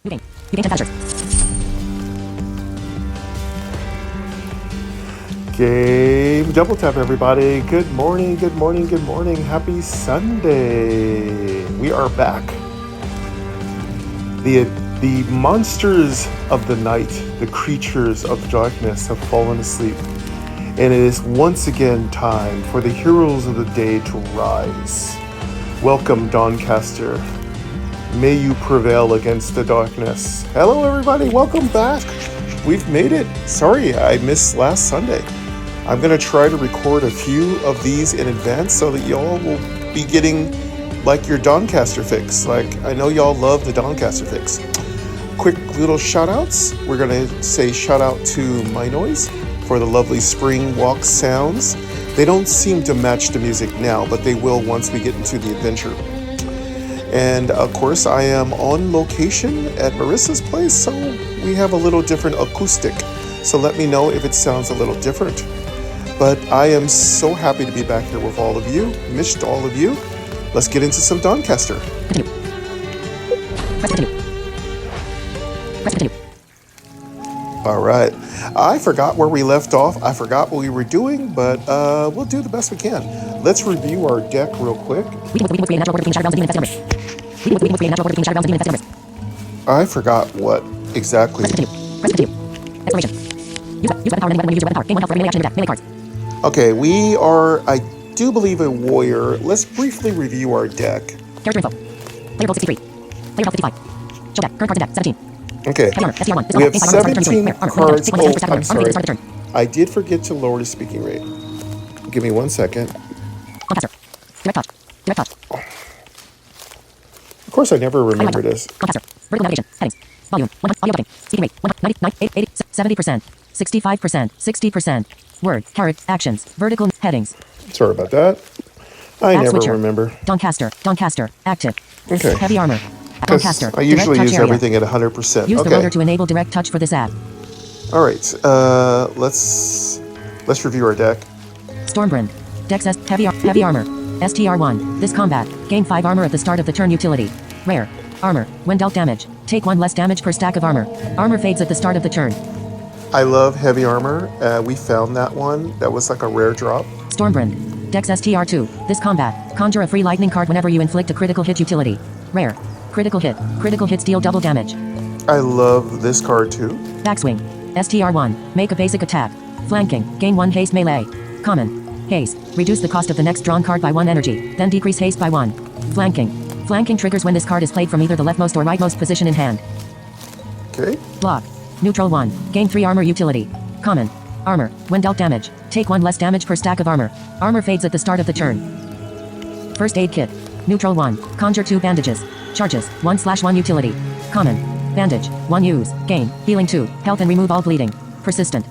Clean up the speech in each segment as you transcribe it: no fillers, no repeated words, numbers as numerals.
New game. New game 10 captures. Game double tap, everybody. Good morning, good morning, good morning. Happy Sunday. We are back. The monsters of the night, the creatures of darkness have fallen asleep. And it is once again time for the heroes of the day to rise. Welcome, Dawncaster. May you prevail against the darkness. Hello, everybody. Welcome back. We've made it. Sorry, I missed last Sunday. I'm going to try to record a few of these in advance so that y'all will be getting like your Dawncaster fix. Like, I know y'all love the Dawncaster fix. Quick little shout outs. We're going to say shout out to MyNoise for the lovely spring walk sounds. They don't seem to match the music now, but they will once we get into the adventure. And of course, I am on location at Marissa's place, so we have a little different acoustic. So let me know if it sounds a little different. But I am so happy to be back here with all of you. Missed all of you. Let's get into some Dawncaster. Continue. Press continue. Press continue. All right. I forgot where we left off. I forgot what we were doing, but we'll do the best we can. Let's review our deck real quick. I forgot what exactly. Press continue. Exploration. Use weapon power when you use your weapon power. Gain 1 health for every action in your deck. Melee cards. Okay, we are, I do believe, a warrior. Let's briefly review our deck. Character info. Player gold 63. Player health 55. Show deck. Current cards in deck 17. Okay, Heavy armor. STR 1. we have 17 cards. Take 1 Oh, damage per I'm stack of sorry. armor. I did forget to lower the speaking rate. Give me 1 second. Dawncaster. Direct touch. Direct touch. Of course, I never remember this. Dawncaster. Vertical navigation. Headings. Volume. 100. Audio button. Speaking rate. 199. 80. 70%. 65%. 60%. Word. Character. Actions. Vertical. Headings. Sorry about that. I App never switcher. remember. Dawncaster. Dawncaster. Active. Okay. Heavy armor. Because Dawncaster. I usually Direct touch use area. everything at 100%. Use the Okay. rotor to enable direct touch for this app. All right. Let's review our deck. Stormbrand. Dex S. Heavy armor. STR1. This combat. Gain 5 armor at the start of the turn utility. Rare. Armor. When dealt damage. Take 1 less damage per stack of armor. Armor fades at the start of the turn. I love heavy armor. We found that one. That was like a rare drop. Stormbrand. Dex STR2. This combat. Conjure a free lightning card whenever you inflict a critical hit utility. Rare. Critical hit. Critical hits deal double damage. I love this card too. Backswing. STR1. Make a basic attack. Flanking. Gain 1 haste melee. Common. Haste. Reduce the cost of the next drawn card by 1 energy. Then decrease haste by 1. Flanking. Flanking triggers when this card is played from either the leftmost or rightmost position in hand. Okay. Block. Neutral 1. Gain 3 armor utility. Common. Armor. When dealt damage. Take 1 less damage per stack of armor. Armor fades at the start of the turn. First aid kit. Neutral 1. Conjure 2 bandages. Charges. 1/1 utility. Common. Bandage. 1 use. Gain. Healing 2. Health and remove all bleeding. Persistent.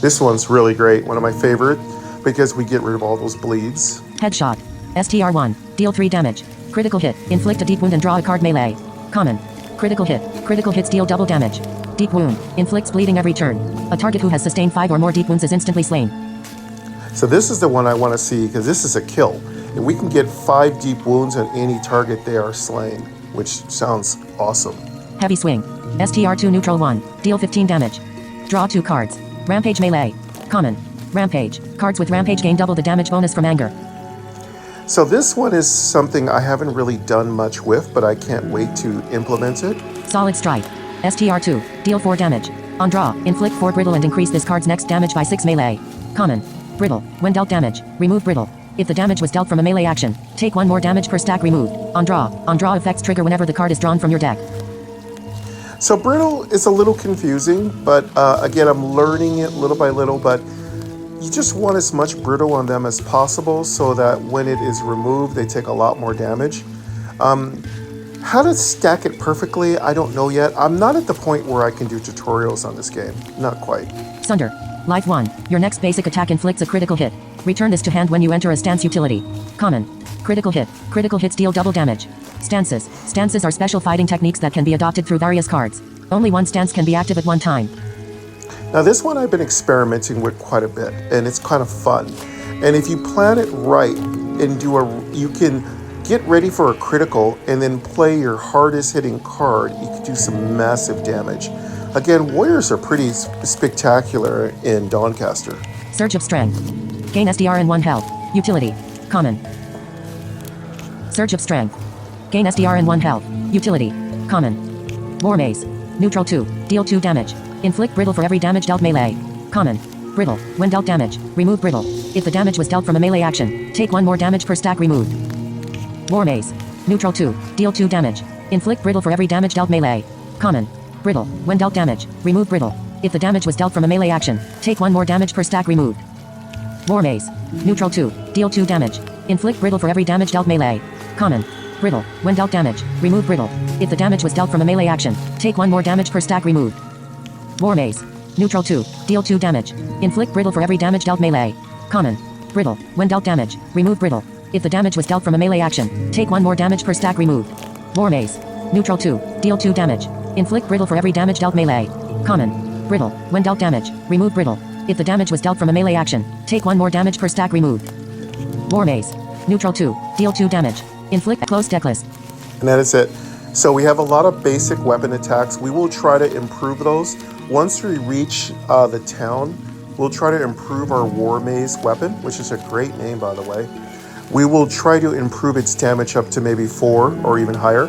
This one's really great. One of my favorite because we get rid of all those bleeds. Headshot. STR1. Deal 3 damage. Critical hit. Inflict a deep wound and draw a card melee. Common. Critical hit. Critical hits deal double damage. Deep wound. Inflicts bleeding every turn. A target who has sustained 5 or more deep wounds is instantly slain. So this is the one I want to see because this is a kill. If we can get 5 deep wounds on any target, they are slain, which sounds awesome. Heavy swing. STR2 neutral 1. Deal 15 damage. Draw 2 cards. Rampage melee. Common. Rampage. Cards with Rampage gain double the damage bonus from anger. So this one is something I haven't really done much with, but I can't wait to implement it. Solid Strike. STR2. Deal 4 damage. On draw, inflict 4 brittle and increase this card's next damage by 6 melee. Common. Brittle. When dealt damage, remove brittle. If the damage was dealt from a melee action, take 1 more damage per stack removed. On draw effects trigger whenever the card is drawn from your deck. So brittle is a little confusing, but again, I'm learning it little by little, but you just want as much brittle on them as possible so that when it is removed, they take a lot more damage. How to stack it perfectly, I don't know yet. I'm not at the point where I can do tutorials on this game. Not quite. Sunder. Life 1. Your next basic attack inflicts a critical hit. Return this to hand when you enter a stance utility. Common. Critical hit. Critical hits deal double damage. Stances. Stances are special fighting techniques that can be adopted through various cards. Only 1 stance can be active at one time. Now this one I've been experimenting with quite a bit, and it's kind of fun. And if you plan it right and you can get ready for a critical, and then play your hardest hitting card, you can do some massive damage. Again, warriors are pretty spectacular in Dawncaster. Surge of Strength. Gain SDR and 1 health. Utility. Common. Surge of Strength. Gain SDR and 1 health. Utility. Common. War Maze. Neutral 2. Deal 2 damage. Inflict brittle for every damage dealt melee. Common. Brittle. When dealt damage, remove brittle. If the damage was dealt from a melee action, take 1 more damage per stack removed. War Maze. Neutral 2. Deal 2 damage. Inflict brittle for every damage dealt melee. Common. Brittle. When dealt damage, remove brittle. If the damage was dealt from a melee action, take 1 more damage per stack removed. War Maze. Neutral 2. Deal 2 damage. Inflict brittle for every damage dealt melee. Common. Brittle. When dealt damage, remove brittle. If the damage was dealt from a melee action, take 1 more damage per stack removed. War Maze. Neutral 2. Deal 2 damage. Inflict brittle for every damage dealt melee. Common. Brittle. When dealt damage, remove brittle. If the damage was dealt from a melee action, take 1 more damage per stack removed. War Maze. Neutral 2. Deal 2 damage. Inflict brittle for every damage dealt melee. Common. Brittle. When dealt damage, remove brittle. If the damage was dealt from a melee action, take 1 more damage per stack removed. War Maze. Neutral 2. Deal 2 damage. Inflict close decklist. And that is it. So we have a lot of basic weapon attacks. We will try to improve those. Once we reach the town, we'll try to improve our War Maze weapon, which is a great name, by the way. We will try to improve its damage up to maybe 4 or even higher.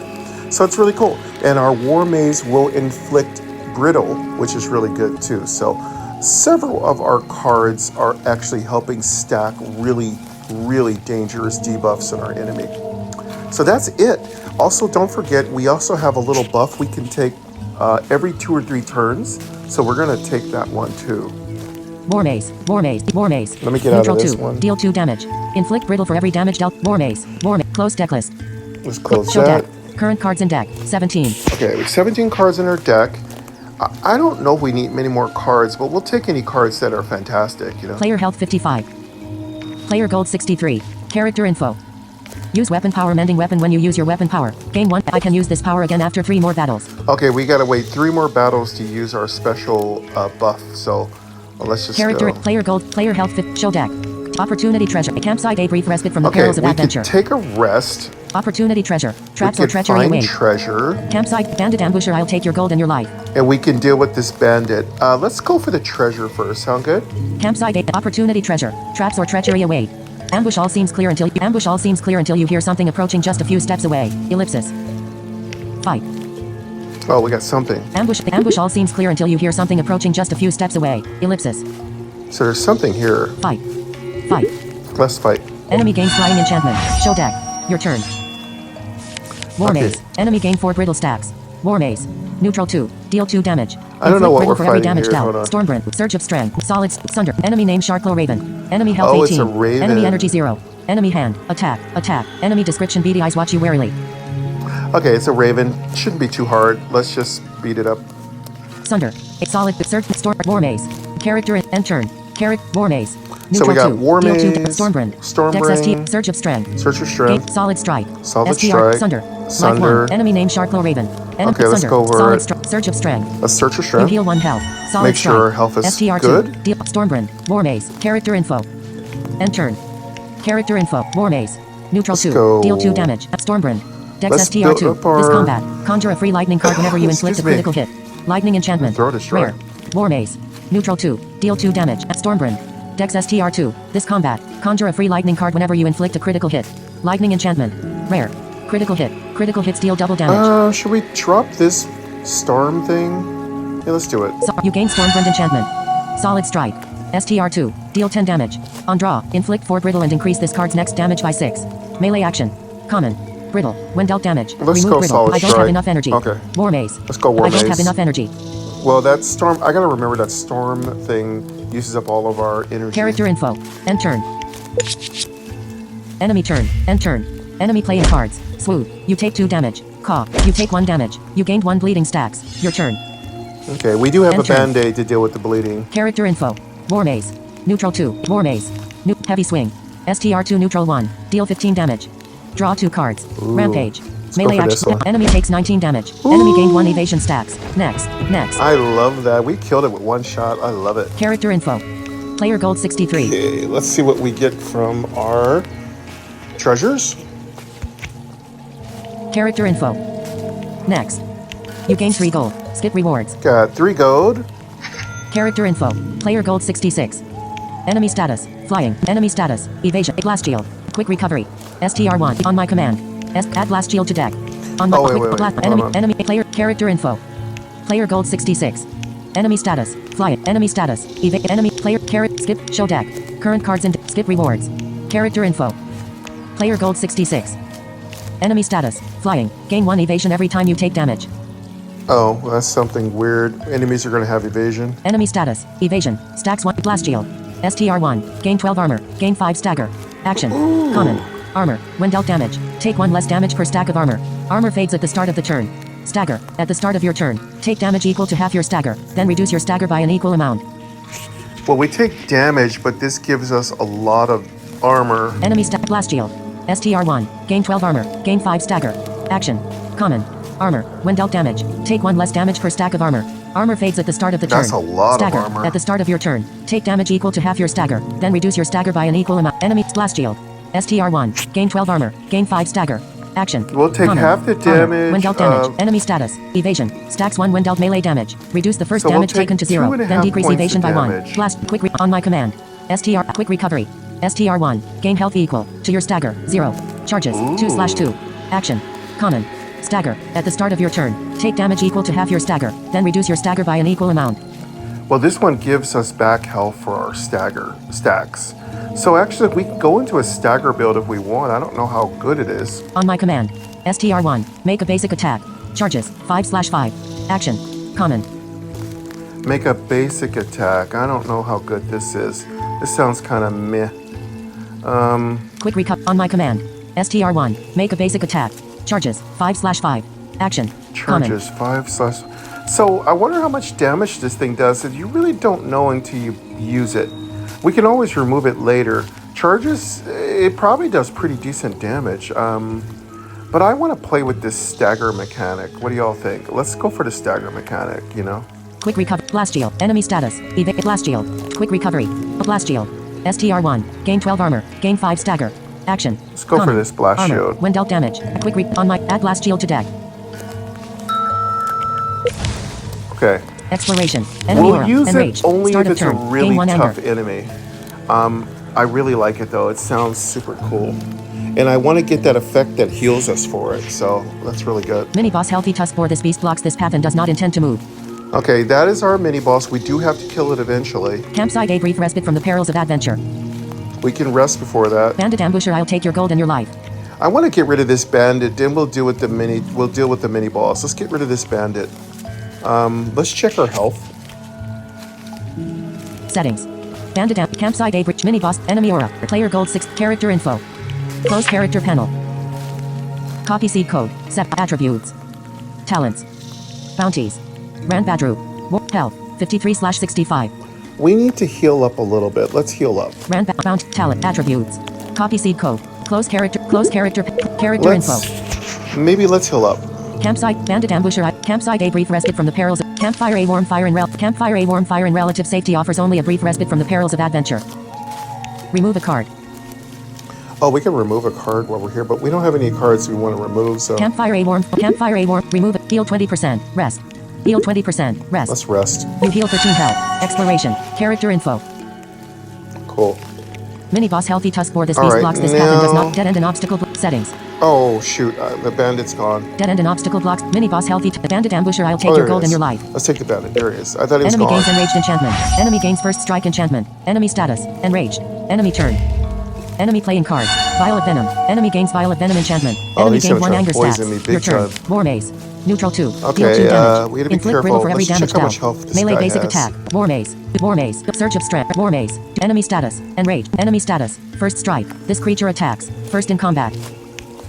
So it's really cool. And our War Maze will inflict brittle, which is really good too. So several of our cards are actually helping stack really, really dangerous debuffs on our enemy. So that's it. Also, don't forget, we also have a little buff we can take every 2 or 3 turns. So we're going to take that one too. War Maze. War Maze. War Maze. Let me get out of this 2. one. Deal 2 damage. Inflict brittle for every damage dealt. War Maze. War Maze. Close deck list. Let's close Show that. deck. Current cards in deck. 17. Okay, with 17 cards in our deck. I don't know if we need many more cards, but we'll take any cards that are fantastic, you know. Player health 55. Player gold 63. Character info. Use weapon power mending weapon when you use your weapon power. Gain 1. I can use this power again after 3 more battles. Okay, we gotta wait 3 more battles to use our special buff. So let's just Character go. player gold. Player health 50. Show deck. Opportunity treasure. A campsite. A brief respite from the perils of we adventure. can take a rest. Opportunity treasure. Traps We or can treachery find await. treasure, Campsite. Bandit ambusher. I'll take your gold and your life. and we can deal with this bandit. Let's go for the treasure first. Sound good? Campsite. Opportunity treasure. Traps or treachery await. Ambush all seems clear until you hear something approaching just a few steps away. Ellipsis. Fight. Oh, we got something. Ambush all seems clear until you hear something approaching just a few steps away. Ellipsis. So there's something here. Fight. Fight. Let's fight. Enemy gains flying enchantment. Show deck. Your turn. War Okay. Maze. Enemy gain 4 brittle stacks. War Maze. Neutral 2. Deal 2 damage. I don't know what Inflict we're brittle for every fighting damage here. Hold on. dealt. Stormbrand. Surge of Strength. Solid. Sunder. Enemy name Sharklow Raven. Enemy health Oh, 18. it's a raven. Enemy energy 0. Enemy hand. Attack. Attack. Enemy description. Beady eyes watch you warily. Okay, it's a raven. Shouldn't be too hard. Let's just beat it up. Sunder. A solid. Surge. Storm. War Maze. Character and turn. Character. War Maze. So we got 2. War Deal 2. Maze, Stormbrand. Stormbrand, Dex ST. Surge of Strength. Search for strength, Solid Strike. Solid STR. Strike, Sunder. Sunder. Life 1. Enemy name Sharklow Raven. Enemy Okay, let's Sunder. go over Solid it. Surge of Strength. Let's search for You strength. heal 1 health. Solid Make sure strike. our health is STR2. good. Deal. Stormbrand. War Maze. Character info. End turn. Character info. War Maze. Neutral Let's 2. go. Deal 2 damage. Stormbrand. Dex Let's build STR2. up our- This combat. Conjure a free lightning card whenever you inflict a Excuse me. critical hit. Lightning enchantment. Throw destroy. Rare. War Maze. Neutral 2. Deal 2 damage. Stormbrand. Dex STR2. This combat. Conjure a free lightning card whenever you inflict a critical hit. Lightning enchantment. Rare. Critical hit. Critical hits deal double damage. Should we drop this storm thing? Yeah, let's do it. You gain Stormbrand enchantment. Solid strike. STR2. Deal 10 damage. On draw, inflict 4 brittle and increase this card's next damage by 6. Melee action. Common. Brittle. When dealt damage. Let's remove go brittle. solid I don't strike. have enough energy. Okay. War Maze. Let's go War I don't have Maze. enough energy. Well, that storm, I gotta remember that storm thing uses up all of our energy. Character info. End turn. Enemy turn. End turn. Enemy playing cards. Swoop. You take 2 damage. Caw. You take 1 damage. You gained 1 bleeding stacks. Your turn. Okay, we do have a Enter. band-aid to deal with the bleeding. Character info. War Maze. Neutral 2. War Maze. Heavy swing. STR2 neutral 1. Deal 15 damage. Draw 2 cards. Ooh. Rampage. Let's Melee go for this action. one. Enemy takes 19 damage. Enemy gained 1 evasion stacks. Next. Next. I love that. We killed it with 1 shot. I love it. Character info. Player gold 63. Okay, let's see what we get from our treasures. Character info. Next. You gain 3 gold. Skip rewards. Got 3 gold. Character info. Player gold 66. Enemy status. Flying. Enemy status. Evasion. Blast shield. Quick recovery. STR1. On my command. Add blast shield to deck. On my enemy player character info. Player gold 66. Enemy status. Flying. Enemy status. Enemy player skip show deck. Current cards and skip rewards. Character info. Player gold 66. Enemy status. Flying. Gain 1 evasion every time you take damage. Oh, well, that's something weird. Enemies are going to have evasion. Enemy status. Evasion. Stacks 1. Blast shield. STR1. Gain 12 armor. Gain 5 stagger. Action. Ooh. Common. Armor. When dealt damage. Take 1 less damage per stack of armor. Armor fades at the start of the turn. Stagger. At the start of your turn. Take damage equal to half your stagger. Then reduce your stagger by an equal amount. Well, we take damage, but this gives us a lot of armor. Enemy blast shield. STR1. Gain 12 armor. Gain 5 stagger. Action. Common. Armor. When dealt damage. Take 1 less damage per stack of armor. Armor fades at the start of the turn. That's a lot stagger. of armor. At the start of your turn. Take damage equal to half your stagger. Then reduce your stagger by an equal amount. Enemy blast shield. STR1. Gain 12 armor. Gain 5 stagger. Action. We'll take Common. half the damage. When dealt damage. Enemy status. Evasion. Stacks 1 when dealt melee damage. Reduce the first So damage we'll taken to 0. Then decrease evasion by 1. Blast. On my command. STR. Quick recovery. STR1. Gain health equal to your stagger. 0. Charges. 2/2. Action. Common. Stagger. At the start of your turn. Take damage equal to half your stagger. Then reduce your stagger by an equal amount. Well, this one gives us back health for our stacks. So actually, we can go into a stagger build if we want. I don't know how good it is. On my command. STR1. Make a basic attack. Charges. 5/5. Action. Common. Make a basic attack. I don't know how good this is. This sounds kind of meh. Quick recap. On my command. STR1. Make a basic attack. Charges. 5/5. Action. Charges. 5/. So I wonder how much damage this thing does. You really don't know until you use it. We can always remove it later. Charges, it probably does pretty decent damage. But I want to play with this stagger mechanic. What do y'all think? Let's go for the stagger mechanic, you know? Quick recovery. Blast shield. Enemy status. Blast shield. Quick recovery. Blast shield. STR1. Gain 12 armor. Gain 5 stagger. Action. Let's go for this blast armor. shield. When dealt damage. Quick on my add blast shield to deck. Okay. Exploration. Enemy we'll use it enraged. only Start if of it's turn. a really Gain 1 tough anger. enemy. I really like it though. It sounds super cool. And I want to get that effect that heals us for it. So that's really good. Mini boss healthy tusk for this beast blocks this path and does not intend to move. Okay, that is our mini boss. We do have to kill it eventually. Campsite a brief respite from the perils of adventure. We can rest before that. Bandit ambusher, I'll take your gold and your life. I want to get rid of this bandit, then we'll deal with the mini boss. Let's get rid of this bandit. Let's check our health. Settings. Bandit campsite a brief mini boss enemy aura. Player gold 6 character info. Close character panel. Copy seed code. Set attributes. Talents. Bounties. Rand Badru. Health 53/65. We need to heal up a little bit. Let's heal up. Rand bound talent attributes. Copy seed code. Close character info. Maybe let's heal up. Campsite bandit ambusher. Campsite a brief respite from the perils of campfire. A warm fire and relative safety offers only a brief respite from the perils of adventure. Remove a card. Oh, we can remove a card while we're here, but we don't have any cards we want to remove. So Campfire a warm. Remove it. Heal 20%. Rest. Heal 20%. Rest. Let's rest. You heal 13 health. Exploration. Character info. Cool. Mini boss healthy tusk for this All beast right, blocks this path and does now- not dead end and obstacle settings. Oh shoot, the bandit's gone. Dead end and obstacle blocks. Mini boss healthy bandit ambusher. I'll take Oh, your there gold it and is. your life. Let's take the bandit. There he is. I thought he was Enemy gone. gains enraged enchantment. Enemy gains first strike enchantment. Enemy status. Enraged. Enemy turn. Enemy playing cards. Violet venom. Enemy gains violet venom enchantment. Oh, Enemy he's gains gonna 1 try to anger poison stats. me big Your turn. time. War maze. Neutral 2. Okay, Deal 2 damage. we gotta be Inflict careful. brittle for every Let's damage check how dealt. much health this Melee guy basic has. attack. War maze. War maze. Surge of strength. War maze. Enemy status. Enraged. Enemy status. First strike. This creature attacks. First in combat.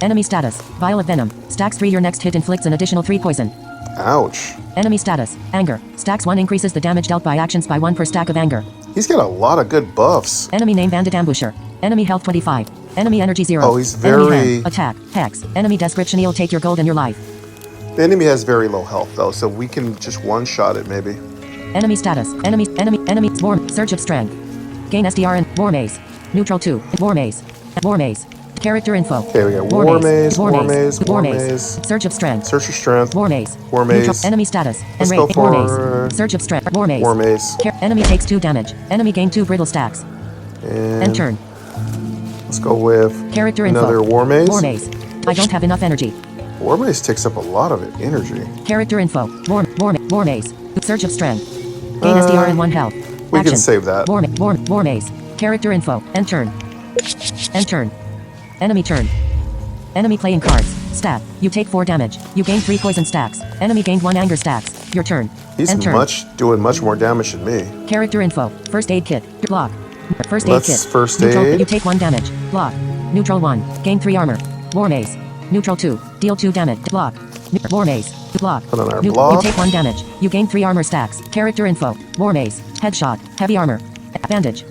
Enemy status. Violet venom. Stacks 3. Your next hit inflicts an additional 3 poison. Ouch. Enemy status. Anger. Stacks 1 increases the damage dealt by actions by 1 per stack of anger. He's got a lot of good buffs. Enemy name bandit ambusher. Enemy health 25. Enemy energy 0. Oh, he's Enemy very- hand. Attack. Hex. Enemy description. He'll take your gold and your life. The enemy has very low health though, so we can just one-shot it maybe. Enemy status. Enemy. Swarm. Surge of strength. Gain SDR and War maze. Neutral 2. War maze. War maze. Character info. Okay, we got War Maze, War Maze, War Maze. Search of strength. Search of strength. War Maze. War Maze. Enemy status. Let's And go rate. War Maze. for Search of strength. War Maze. War Maze. Enemy takes 2 damage. Enemy gain 2 brittle stacks. And End turn. let's go with Character another info. War Maze. War Maze. I don't have enough energy. War Maze takes up a lot of energy. Character info. War Maze. Search of strength. Gain SDR and 1 health. We Action. can save that. War Maze. Character info. End turn. End turn. Enemy turn. Enemy playing cards. Stat. You take 4 damage. You gain 3 poison stacks. Enemy gained 1 anger stacks. Your turn. He's End turn. doing much more damage than me. Character info. First aid kit. Block. First aid Let's kit. first Neutral. aid. You take 1 damage. Block. Neutral 1. Gain 3 armor. War Maze. Neutral 2. Deal 2 damage. Block. War Maze. Block. Put on our You block. take 1 damage. You gain 3 armor stacks. Character info. War Maze. Headshot. Heavy armor. Bandage.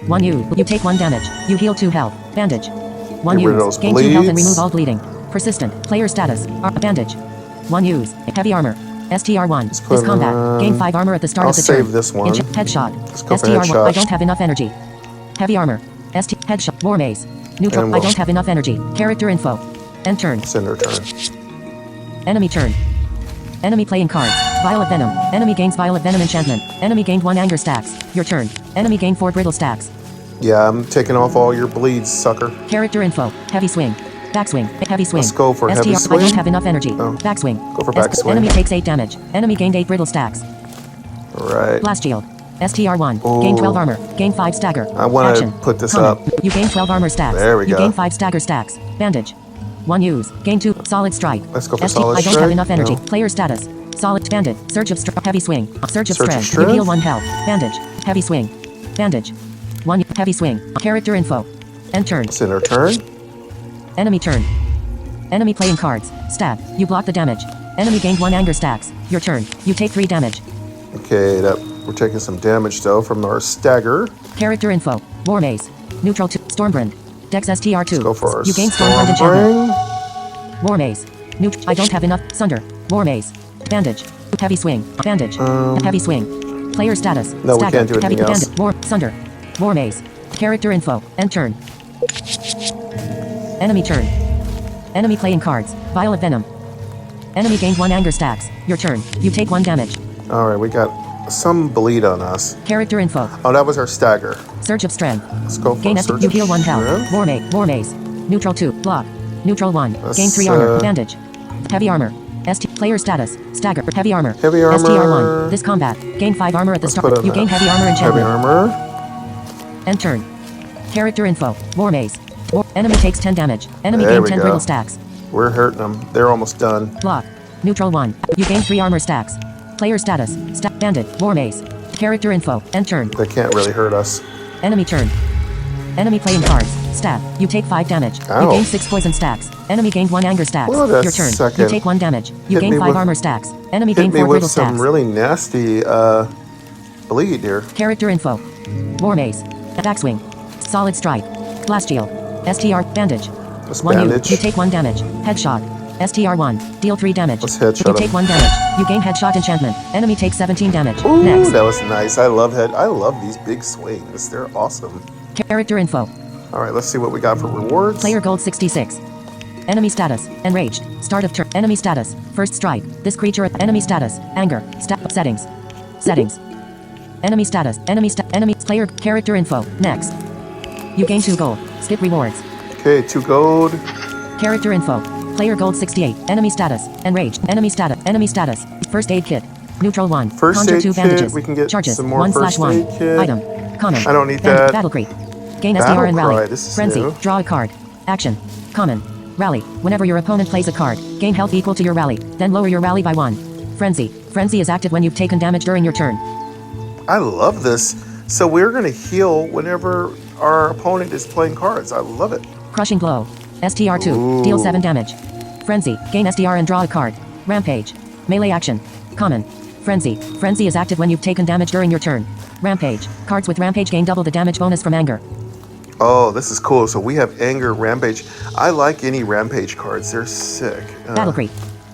1 use. You take 1 damage. You heal 2 health. Bandage. 1 Get rid of use. those Gain 2 health and bleeds. remove all bleeding. Persistent. Player status. Bandage. 1 use. Heavy armor. STR1. put This combat. on- Gain 5 armor at the start I'll of the turn. save this one. Headshot. Let's go for STR1. headshot. I don't have enough energy. Heavy armor. Headshot. War Maze. Neutral. And I we'll- don't have enough energy. Character info. End turn. Send her turn. Enemy turn. Enemy playing cards. Violet Venom. Enemy gains Violet Venom enchantment. Enemy gained 1 anger stacks. Your turn. Enemy gained 4 brittle stacks. Yeah, I'm taking off all your bleeds, sucker. Character info. Heavy swing. Backswing. Heavy swing. Let's go for heavy I swing. don't have enough energy. Oh. Backswing. Go for backswing. Enemy takes 8 damage. Enemy gained 8 brittle stacks. Alright. Blast shield. STR1. Ooh. Gain 12 armor. Gain 5 stagger. I wanna Action. put this Comment. up. You gain 12 armor stacks. There we You go. gain 5 stagger stacks. Bandage. 1 use. Gain 2. Solid strike. Let's go for solid I don't strike. have enough energy. No. Player status. Solid. Bandit. Surge of strength. Heavy swing. Surge of Surge of strength. strength. You heal 1 health. Bandage. Heavy swing. Bandage. 1. Heavy swing. Character info. End turn. Send her turn. Enemy turn. Enemy playing cards. Stab. You block the damage. Enemy gained 1 anger stacks. Your turn. You take 3 damage. Okay, we're taking some damage though from our stagger. Character info. War Maze. Neutral 2. Stormbrand. Dex STR2. Let's go for our You gain Stormbrand enchantment. Stormbrand. War Maze. I don't have enough. Sunder. War Maze. Bandage. Heavy swing. Bandage. Heavy swing. Player status. No, we Stagger. can't do anything Heavy else. Bandit. War. Sunder. War Maze. Character info. End turn. Enemy turn. Enemy playing cards. Violet Venom. Enemy gained 1 anger stacks. Your turn. You take 1 damage. Alright, we got some bleed on us. Character info. Oh, that was our stagger. Surge of strength. Let's go for Gain a SP. surge You of heal 1 health. strength. War Maze. Neutral 2. Block. Neutral 1. Let's, Gain 3 armor. uh, Bandage. Heavy armor. Player status. Stagger. Heavy armor. Heavy armor. STR1. This combat. Gain 5 armor at the Let's start. put on You gain heavy armor Heavy enchantment. armor. End turn. Character info. War Maze. Enemy takes 10 damage. Enemy There gain we 10 go. brittle stacks. We're hurting them. They're almost done. Block. Neutral 1. You gain 3 armor stacks. Player status. Bandit. War Maze. Character info. End turn. They can't really hurt us. Enemy turn. Enemy playing cards. Stab. You take 5 damage. Ow. You gain 6 poison stacks. Enemy gained 1 anger stacks. Wait a Your turn. second. You take 1 damage. You Hit gain me 5 with- armor stacks. Enemy Hit gained me 4 with brittle some stacks. really nasty bleed here. Character info. War Maze. Backswing. Solid strike. Blast shield. STR. Bandage. Let's 1 bandage. You take 1 damage. Headshot. STR1. Deal 3 damage. Let's headshot You him. take 1 damage. You gain headshot enchantment. Enemy takes 17 damage. Ooh, Next. that was nice. I love these big swings. They're awesome. Character info. All right, let's see what we got for rewards. Player gold 66. Enemy status. Enraged. Start of turn. Enemy status. First strike. This creature. Enemy status. Anger. Settings. Settings. Enemy status. Enemy player character info. Next. You gain 2 gold. Skip rewards. Okay, 2 gold. Character info. Player gold 68. Enemy status. Enraged. Enemy status. Enemy status. First aid kit. Neutral 1. First Conjure aid 2 kit, bandages. we can get Charges. some more 1/1. first aid kit. Item. Common. I don't need Bandit. that. Battle creep. Gain Battle SDR and rally. cry, this is Frenzy. new. Draw a card. Action. Common. Rally. Whenever your opponent plays a card, gain health equal to your rally. Then lower your rally by 1. Frenzy. Frenzy is active when you've taken damage during your turn. I love this. So we're going to heal whenever our opponent is playing cards. I love it. Crushing blow. STR2. Ooh. Deal 7 damage. Frenzy. Gain SDR and draw a card. Rampage. Melee action. Common. Frenzy. Frenzy is active when you've taken damage during your turn. Rampage. Cards with Rampage gain double the damage bonus from anger. Oh, this is cool. So we have Anger, Rampage. I like any Rampage cards. They're sick. Battle creep.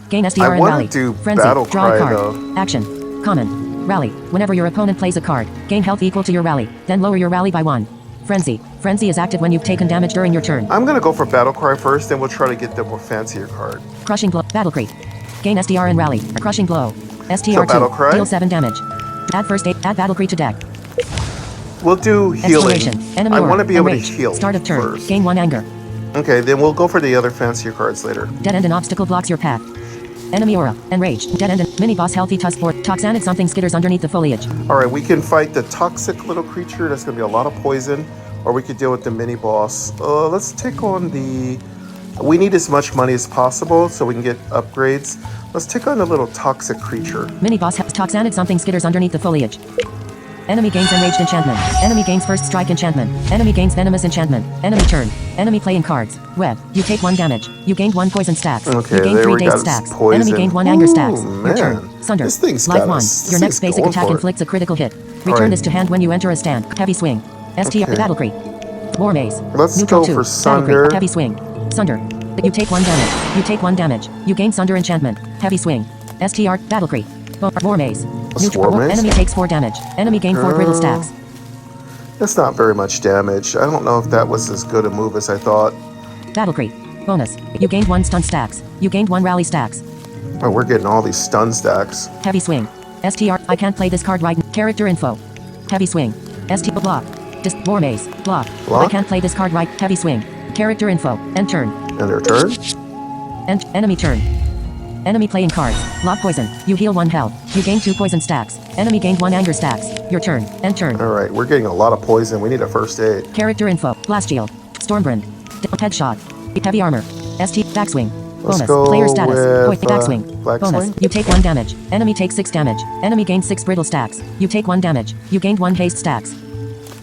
Gain I SDR and wanna rally. do Frenzy. Battle Draw Cry, a card. though. Action. Common. Rally. Whenever your opponent plays a card, gain health equal to your rally. Then lower your rally by 1. Frenzy. Frenzy is active when you've taken damage during your turn. I'm gonna go for Battle Cry first, then we'll try to get the more fancier card. Crushing Blow. Battle Creep. Gain STR and Rally. Crushing Blow. STR2. Battle Cry? Deal 7 damage. Add first aid. Add Battle Creep to deck. We'll do healing. Enemy I aura. want to be able to Enraged. heal Start of turn. first. Gain 1 anger. Okay, then we'll go for the other fancier cards later. Dead end and obstacle blocks your path. Enemy aura. Enraged. Dead end and mini boss healthy tusk board. Toxanic something skitters underneath the foliage. Alright, we can fight the toxic little creature. That's going to be a lot of poison. Or we could deal with the mini boss. Let's take on the... We need as much money as possible so we can get upgrades. Let's take on the little toxic creature. Mini boss toxanic something skitters underneath the foliage. Enemy gains enraged enchantment. Enemy gains first strike enchantment. Enemy gains venomous enchantment. Enemy turn. Enemy playing cards. Web. You take 1 damage. You gained 1 poison stacks. Okay, you gained there 3 we dazed got stacks. poison. Enemy gained 1 anger stacks. Ooh, Your turn. man. Sunder. This thing's Life got 1. us. This Your next thing's basic going attack for it. inflicts a critical hit. Return Alright. this to hand when you enter a stand. Heavy swing. STR. Okay. Battle Creep. War Maze. Let's Neutral go 2. for Battle Sunder. Creep. Heavy swing. Sunder. You take 1 damage. You take 1 damage. You gain Sunder enchantment. Heavy swing. STR. Battle Creep. War Maze. War Maze? Enemy takes 4 damage. Enemy gain 4 brittle stacks. That's not very much damage. I don't know if that was as good a move as I thought. Battle Creep. Bonus. You gained 1 stun stacks. You gained 1 rally stacks. Oh, we're getting all these stun stacks. Heavy swing. STR. I can't play this card right now. Character info. Heavy swing. ST. Block. War Maze. Block. Block? I can't play this card right. Heavy swing. Character info. End turn. And their turn? End. Enemy turn. Enemy playing cards. Lock poison. You heal 1 health. You gain 2 poison stacks. Enemy gained 1 anger stacks. Your turn. End turn. Alright, we're getting a lot of poison. We need a first aid. Character info. Blast shield. Stormbrand. Headshot. Heavy armor. ST. Backswing. Let's Bonus. go Player status. with, Backswing. black Bonus. swing? You take 1 damage. Enemy takes 6 damage. Enemy gains 6 brittle stacks. You take 1 damage. You gained 1 haste stacks.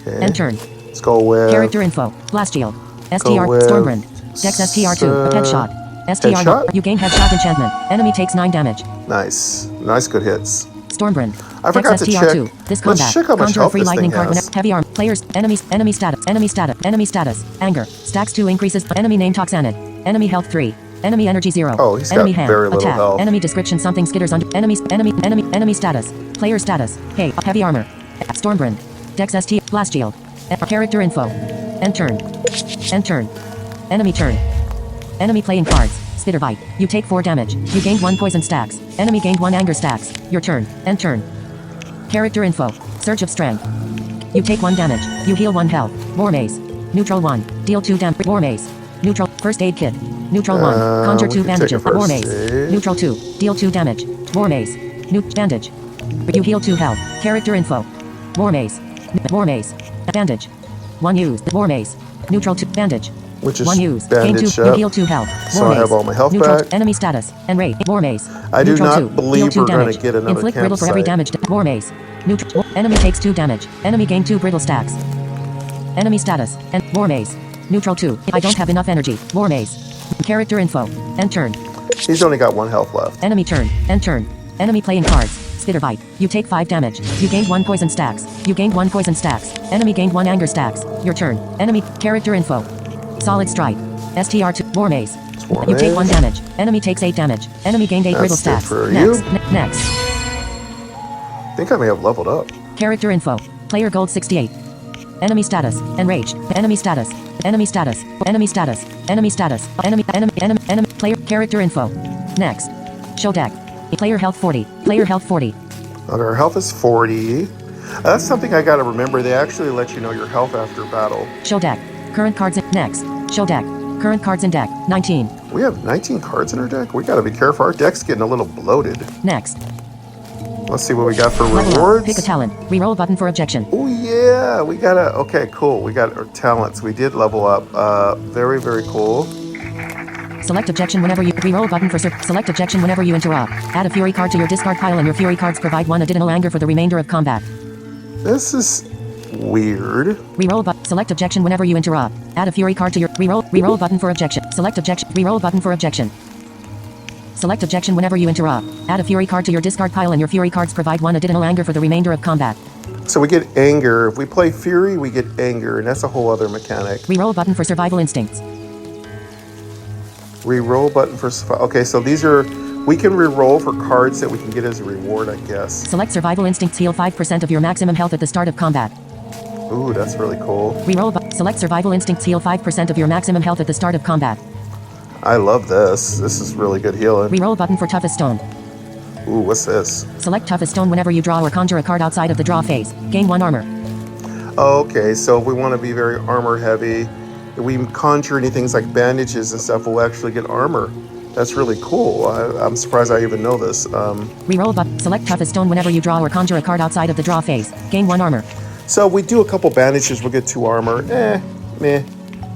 Okay. End turn. Let's go with... Character info. Blast shield. STR. Go with Stormbrand. Dex STR2. Headshot. STR. Headshot? You gain headshot enchantment. Enemy takes 9 damage. Nice. Nice good hits. Stormbrand. I forgot Dex to STR2. check. This Let's combat. check how much Conjure a health free this lightning thing card. has. Heavy arm. Players. Enemies. Enemy status. Enemy status. Enemy status. Anger. Stacks 2 increases. Enemy name Toxanid. Enemy health 3. Enemy energy 0. Oh, he's enemy got hand. very little Attack. health. Enemy description something skitters under. Enemy status. Player status. Hey. Heavy armor. Stormbrand. Dex ST. Blast shield. Character info. End turn. End turn. Enemy turn. Enemy playing cards. Spitterbite. You take 4 damage. You gained 1 poison stacks. Enemy gained 1 anger stacks. Your turn. End turn. Character info. Surge of strength. You take 1 damage. You heal 1 health. War Maze. Neutral 1. Deal 2 damage. War Maze. Neutral. First aid kit. Neutral 1. Conjure we 2 can take a bandages. War first Maze. aid. Neutral 2. Deal 2 damage. War Maze. Bandage. You heal 2 health. Character info. War Maze. War Maze. Bandage. 1 used. War Maze. Neutral 2. Bandage. Which is 1 used. Gain 2. bandage You up. heal 2 health. So War I have Maze. all my health Neutral. back. Enemy status. Enrage. War Maze. I do Neutral not 2. believe Deal 2 we're gonna damage. get another Inflict brittle for every campsite. damage. War Maze. Neutral. Enemy takes 2 damage. Enemy gain 2 brittle stacks. Enemy status. And War Maze. Neutral 2. I don't have enough energy. War Maze. Character info. End turn. He's only got 1 health left. Enemy turn. End turn. Enemy playing cards. Spitterbite. You take 5 damage. You gained 1 poison stacks. You gained 1 poison stacks. Enemy gained 1 anger stacks. Your turn. Enemy. Character info. Solid strike. STR2. War Maze. War You take 1 Maze. damage. Enemy takes 8 damage. Enemy gained 8 brittle That's good stacks. for Next. you. Next. I think I may have leveled up. Character info. Player gold 68. Enemy status. Enraged. Enemy status. Enemy status. Enemy status. Enemy status. Enemy. Player. Character info. Next. Show deck. Player health 40. Player health 40. Okay, our health is 40. That's something I gotta remember. They actually let you know your health after battle. Show deck. Current cards in. Next. Show deck. Current cards in deck. 19. We have 19 cards in our deck. We gotta be careful. Our deck's getting a little bloated. Next. Let's see what we got for Level up. rewards. Pick a talent. Reroll button for objection. Oh yeah, we gotta. Okay, cool. We got our talents. We did level up. Very, very cool. Select objection whenever you reroll button for select objection whenever you interrupt. Add a fury card to your discard pile and your fury cards provide 1 additional anger for the remainder of combat. This is weird. Reroll button. Select objection whenever you interrupt. Add a fury card to your reroll button for objection. Select objection. Reroll button for objection. Select objection whenever you interrupt. Add a fury card to your discard pile and your fury cards provide 1 additional anger for the remainder of combat. So we get anger. If we play Fury, we get anger, and that's a whole other mechanic. Reroll button for survival instincts. Reroll button for okay. So these are we can reroll for cards that we can get as a reward, I guess. Select survival instincts. Heal 5% of your maximum health at the start of combat. Ooh, that's really cool. Reroll. Select survival instincts. Heal 5% of your maximum health at the start of combat. I love this. This is really good healing. Reroll button for toughest stone. Ooh, what's this? Select toughest stone whenever you draw or conjure a card outside of the draw phase. Gain 1 armor. Okay, so if we want to be very armor heavy, if we conjure any things like bandages and stuff, we'll actually get armor. That's really cool. I'm surprised I even know this. Reroll button. Select toughest stone whenever you draw or conjure a card outside of the draw phase. Gain 1 armor. So if we do a couple bandages, we'll get 2 armor. Meh.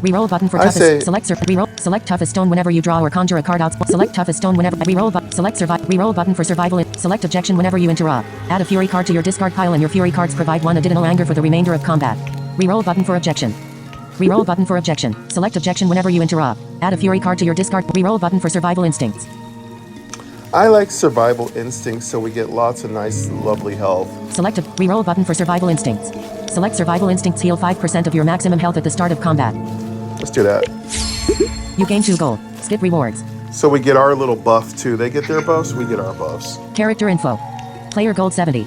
Reroll button for toughest. Select toughest stone whenever you draw or conjure a card out. Select toughest stone whenever. Select reroll button for survival. Select objection whenever you interrupt. Add a fury card to your discard pile and your fury cards provide 1 additional anger for the remainder of combat. Reroll button for objection. Reroll button for objection. Select objection whenever you interrupt. Add a fury card to your discard. Reroll button for survival instincts. I like survival instincts, so we get lots of nice, lovely health. Select a reroll button for survival instincts. Select survival instincts. Heal 5% of your maximum health at the start of combat. Let's do that. You gain 2 gold. Skip rewards. So we get our little buff too. They get their buffs, we get our buffs. Character info. Player gold 70.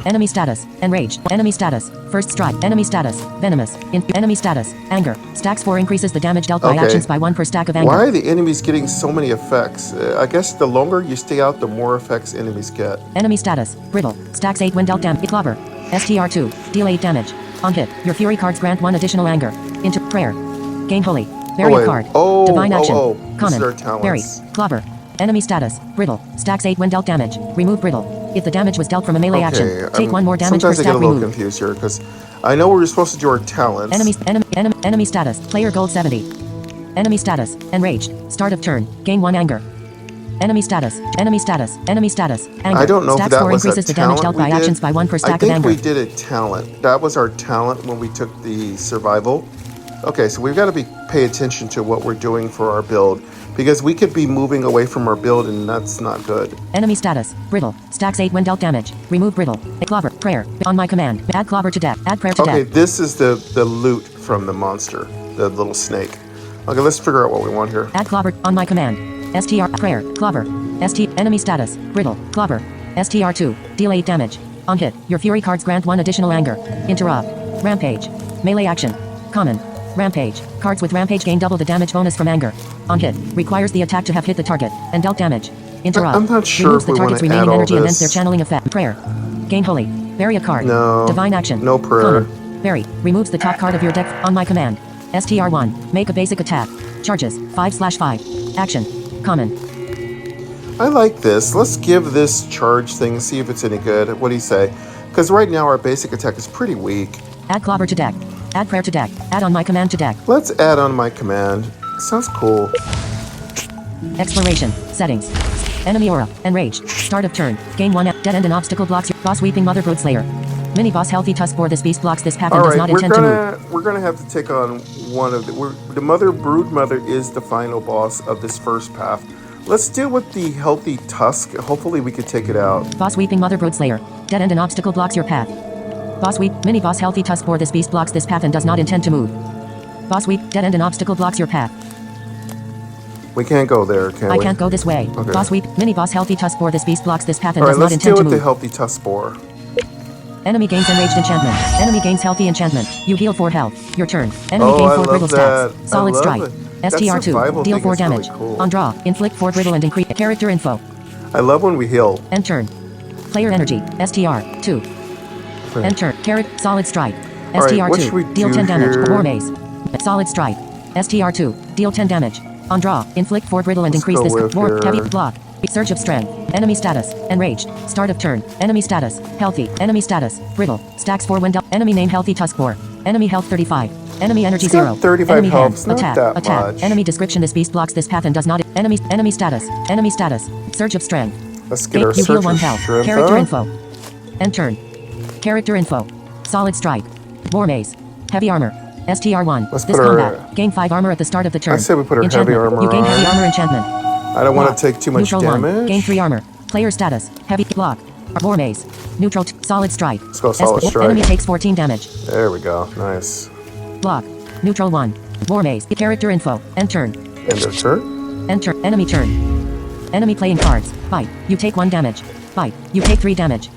Enemy status. Enraged. Enemy status. First strike. Enemy status. Venomous. Enemy status. Anger. Stacks 4 increases the damage dealt by actions by 1 per stack of anger. Why are the enemies getting so many effects? I guess the longer you stay out, the more effects enemies get. Enemy status. Brittle. Stacks 8 when dealt damage. Clobber. STR2. Deal 8 damage. On hit. Your fury cards grant 1 additional anger. Into prayer. Gain holy. Bury a card. Divine action. Common. Bury. Clobber. Enemy status. Brittle. Stacks 8 when dealt damage. Remove brittle. If the damage was dealt from a melee action, take 1 more damage per stack removed. Sometimes I get a little confused here because I know we're supposed to do our talents. Enemy status. Player gold 70. Enemy status. Enraged. Start of turn. Gain 1 anger. Enemy status. Enemy status. Enemy status. Anger. I don't know Stacks if that 4 was increases a the damage talent dealt by actions by 1 per stack of anger. I think we did a talent. That was our talent when we took the survival. Okay, so we've got to pay attention to what we're doing for our build because we could be moving away from our build and that's not good. Enemy status. Brittle. Stacks 8 when dealt damage. Remove brittle. Clobber. Prayer. On my command. Add clobber to deck. Add prayer to deck. Okay, this is the loot from the monster, the little snake. Okay, let's figure out what we want here. Add clobber. On my command. STR. Prayer. Clobber. Enemy status. Brittle. Clobber. STR2. Deal 8 damage. On hit. Your fury cards grant 1 additional anger. Interrupt. Rampage. Melee action. Common. Rampage. Cards with Rampage gain double the damage bonus from anger. On hit. Requires the attack to have hit the target and dealt damage. Interrupt. I'm not sure removes if we the target's want to add remaining all energy and ends this. their channeling effect. Prayer. Gain holy. Bury a card. No. Divine action. No prayer. Common. Bury. Removes the top card of your deck. On my command. STR1. Make a basic attack. Charges. 5/5. Action. Common. I like this. Let's give this charge thing, see if it's any good. What do you say? Because right now our basic attack is pretty weak. Add clobber to deck. Add prayer to deck. Add on my command to deck. Let's add on my command. Sounds cool. Exploration. Settings. Enemy aura. Enraged. Start of turn. Gain 1. Dead end and obstacle blocks your boss weeping mother brood slayer. Mini boss healthy tusk for this beast blocks this path and does not intend to move. We're gonna have to take on one of the mother brood mother is the final boss of this first path. Let's deal with the healthy tusk. Hopefully we can take it out. Boss weeping mother brood slayer. Dead end and obstacle blocks your path. Boss weep. Mini boss healthy tusk for this beast blocks this path and does not intend to move. Boss weep. Dead end and obstacle blocks your path. We can't go there, can we? I can't go this way. Okay. Boss weep. Mini boss healthy tusk for this beast blocks this path and All does right, not let's deal intend to with move. the healthy tusk spore. Enemy gains enraged enchantment. Enemy gains healthy enchantment. You heal 4 health. Your turn. Enemy Oh, gain I 4 brittle love stats. that. Solid I love strike. it. That STR2. survival Deal thing 4 is really damage. cool. On draw. Inflict 4 brittle and increase character info. I love when we heal. End turn. Player energy. STR2. Okay. End turn. Solid strike. All right, what STR2. should we Deal do 10 damage. here? War maze. Solid strike. STR2. Deal 10 damage. On draw. Inflict 4 brittle and Let's increase go this with war your- heavy block. Surge of strength. Enemy status. Enraged. Start of turn. Enemy status. Healthy. Enemy status. Brittle. Stacks 4 when dealt. Enemy name healthy tusk 4. Enemy health 35. Enemy energy It's got 0. 35 enemy health, hand. it's not Attack. that Attack. much. Enemy description. This beast blocks this path and does not. Enemy status. Enemy status. Surge of strength. Let's get our You heal search 1 of health. strength Character up. info. End turn. Character info. Solid strike. War maze. Heavy armor. STR1. Let's This put our- combat. Gain 5 armor at the start of the turn. I say we put our heavy Enchantment. armor You gain heavy on. armor enchantment. I don't want Block. to take too much Neutral 1. damage. Gain 3 armor. Player status. Heavy block. War maze. Neutral. Solid strike. Let's go solid strike. Enemy takes 14 damage. There we go. Nice. Block. Neutral 1. War maze. Character info. End turn. End of turn. End turn. Enemy turn. Enemy playing cards. Bite. You take 1 damage. Bite. You take 3 damage.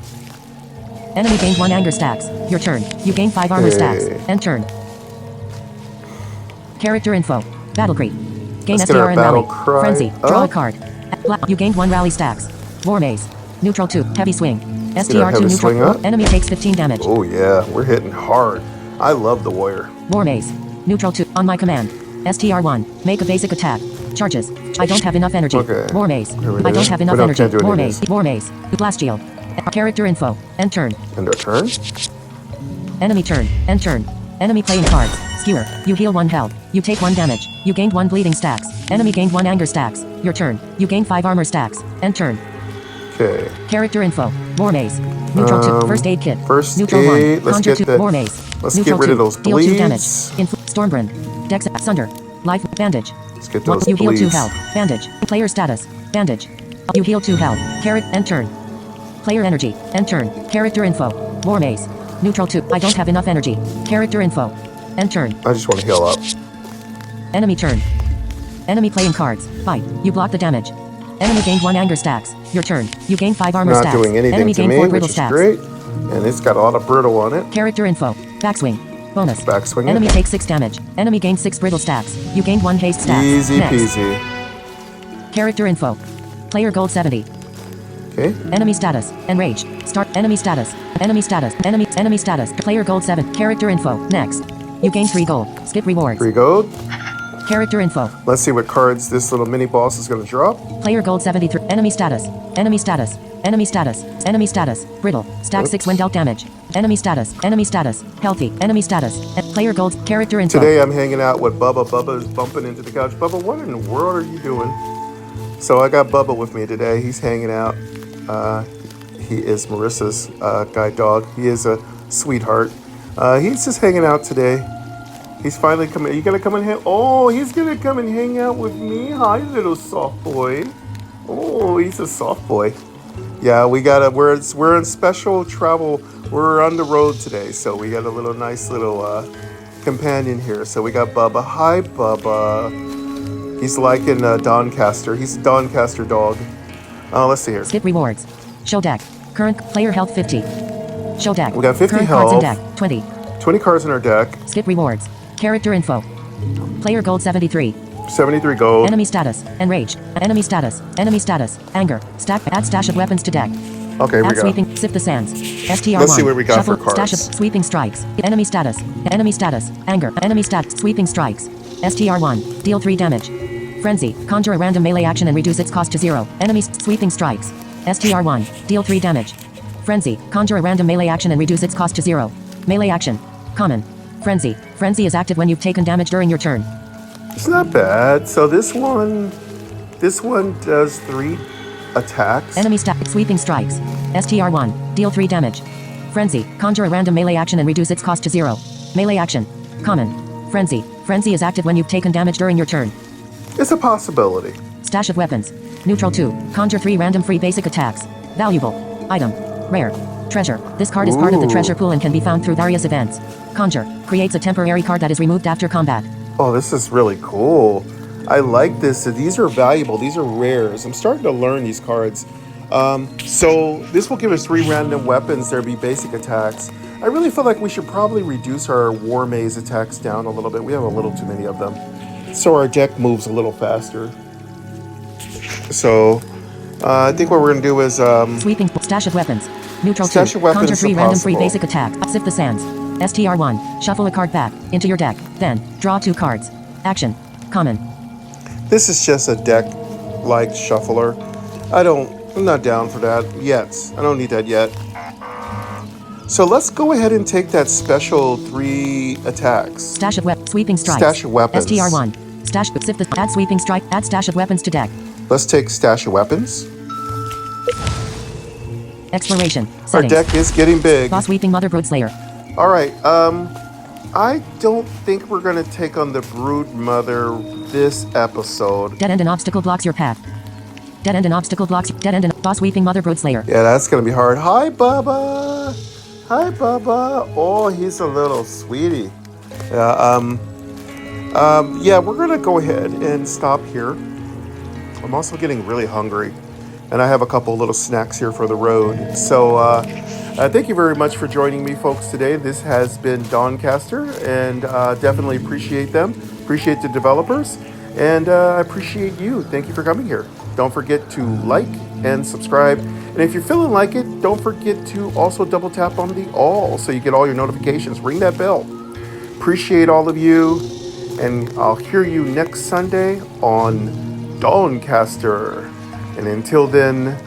Enemy gained 1 anger stacks. Your turn. You gain 5 armor stacks. End turn. Character info. Battle Creep. Gain Let's get our STR and battle rally. cry Frenzy. Draw a up. card. You gained 1 rally stacks. War Maze. Neutral 2. Heavy swing. Let's get our STR2 heavy swing neutral. up. Enemy takes 15 damage. Oh yeah, we're hitting hard. I love the warrior. War Maze. Neutral 2. On my command. STR1. Make a basic attack. Charges. I don't have enough energy. Okay. War Maze. Here we I go. don't have enough We don't- energy. can't do any War of Maze. this. War Maze. Blast shield. Character info. End turn. End our turn. Enemy turn. End turn. Enemy playing cards. Skewer. You heal 1 health. You take 1 damage. You gained 1 bleeding stacks. Enemy gained 1 anger stacks. Your turn. You gain 5 armor stacks. End turn. Okay. Character info. War Maze. Neutral 2. First aid kit. First Neutral aid. 1. Let's Conjure get 2. that- War Maze. Let's Neutral get rid 2. of those Deal 2 damage. bleeds. Stormbrand. Dex. Sunder. Life. Bandage. Let's get 1. those You heal 2 bleeds. health. Bandage. Player status. Bandage. You heal 2 health. End turn. Player energy. End turn. Character info. War Maze. Neutral 2. I don't have enough energy. Character info. End turn. I just want to heal up. Enemy turn. Enemy playing cards. Fight. You block the damage. Enemy gained 1 anger stacks. Your turn. You gain 5 armor Not stacks. doing anything Enemy to gained me, 4 which brittle is stacks. great. And it's got a lot of brittle on it. Character info. Backswing. Bonus. Backswing it. Enemy takes 6 damage. Enemy gained 6 brittle stacks. You gained 1 haste stacks. Easy Next. peasy. Character info. Player gold 70. Okay. Enemy status. Enraged. Start. Enemy status. Enemy status. Enemy status. Player gold 7. Character info. Next. You gain 3 gold. Skip rewards. 3 gold. Character info. Let's see what cards this little mini boss is going to drop. Player gold 73. Enemy status. Enemy status. Enemy status. Enemy status. Brittle. Stack 6 when dealt damage. Enemy status. Enemy status. Healthy. Enemy status. Player gold. Character info. Today I'm hanging out with Bubba. Bubba is bumping into the couch. Bubba, what in the world are you doing? So I got Bubba with me today. He's hanging out. He is Marissa's guide dog. He is a sweetheart. He's just hanging out today. He's finally coming. Are you gonna come and hang? Oh, he's gonna come and hang out with me. Hi, little soft boy. Oh, he's a soft boy. Yeah, we got a. We're in special travel. We're on the road today, so we got a little nice little companion here. So we got Bubba. Hi, Bubba. He's like in Dawncaster. He's a Dawncaster dog. Let's see here. Skip rewards. Show deck. Current player health 50. Show deck. We got 50 Current health. cards in deck. 20. 20 cards in our deck. Skip rewards. Character info. Player gold 73. 73 gold. Enemy status. Enraged. Enemy status. Enemy status. Anger. Stack. Add stash of weapons to deck. Okay, here we Add go. sweeping. Sift the sands. STR1. Let's see what we got Shuffle. for cards. Stash of sweeping strikes. Enemy status. Enemy status. Anger. Enemy stat. Sweeping strikes. STR1. Deal 3 damage. Frenzy. Conjure a random melee action and reduce its cost to 0. Enemy sweeping strikes. STR1. Deal 3 damage. Frenzy. Conjure a random melee action and reduce its cost to 0. Melee action. Common. Frenzy. Frenzy is active when you've taken damage during your turn. It's not bad. So this one does 3 attacks. Enemy stat. Sweeping strikes. STR1. Deal 3 damage. Frenzy. Conjure a random melee action and reduce its cost to 0. Melee action. Common. Frenzy. Frenzy is active when you've taken damage during your turn. It's a possibility. Stash of weapons. Neutral 2. Conjure 3 random free basic attacks. Valuable. Item. Rare. Treasure. This card is part of the Ooh. treasure pool and can be found through various events. Conjure. Creates a temporary card that is removed after combat. Oh, this is really cool. I like this. These are valuable. These are rares. I'm starting to learn these cards. So this will give us 3 random weapons. There'll be basic attacks. I really feel like we should probably reduce our War Maze attacks down a little bit. We have a little too many of them. So our deck moves a little faster. So I think what we're going to do is... Sweeping. Stash of weapons. Neutral Stash 2. of weapons Conjure is 3 random free possible. basic attack. Sift the sands. STR1. Shuffle a card back into your deck. Then, draw 2 cards. Action. Common. This is just a deck-like shuffler. I'm not down for that yet. I don't need that yet. So let's go ahead and take that special 3 attacks. Stash of sweeping strikes. Stash of weapons. STR1. Stash. Sift the. Add sweeping strike. Add stash of weapons to deck. Let's take stash of weapons. Exploration. Our Settings. deck is getting big. Boss Weeping Mother Brood Slayer. All right. I don't think we're going to take on the Brood Mother this episode. Dead end and obstacle blocks your path. Dead end and obstacle blocks. Dead end and Boss Weeping Mother Brood Slayer. Yeah, that's going to be hard. Hi, Bubba. Hi, Bubba. Oh, he's a little sweetie. Yeah, we're going to go ahead and stop here. I'm also getting really hungry. And I have a couple little snacks here for the road. So Thank you very much for joining me, folks, today. This has been Dawncaster, and definitely appreciate them, appreciate the developers, and I appreciate you. Thank you for coming here. Don't forget to like and subscribe. And if you're feeling like it, don't forget to also double tap on the all so you get all your notifications. Ring that bell. Appreciate all of you, and I'll hear you next Sunday on Dawncaster. And until then,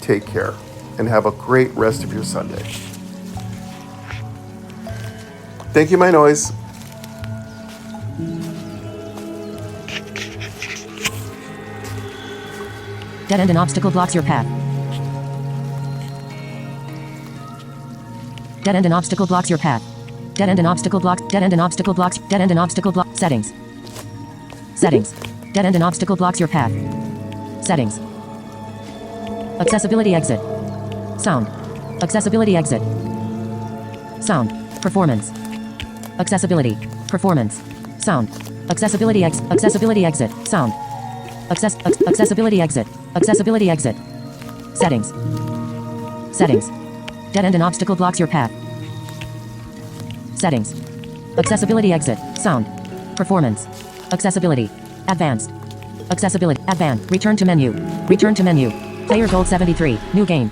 take care and have a great rest of your Sunday. Thank you, MyNoise. Dead end and obstacle blocks your path. Dead end and obstacle blocks your path. Dead end and obstacle blocks. Dead end and obstacle blocks. Dead end and obstacle block. Settings. Settings. Dead end and obstacle blocks your path. Settings. Accessibility exit. Sound. Accessibility exit. Sound. Performance. Accessibility. Performance. Sound. Accessibility accessibility exit. Sound. Accessibility exit. Accessibility exit. Settings. Settings. Dead end and obstacle blocks your path. Settings. Accessibility exit. Sound. Performance. Accessibility. Advanced. Accessibility. Advanced. Return to menu. Return to menu. Player gold 73. New game.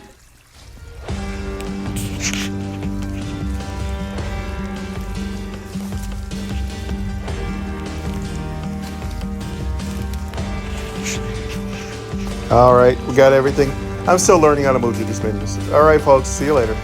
All right, we got everything. I'm still learning how to move through these menus. All right, folks, see you later.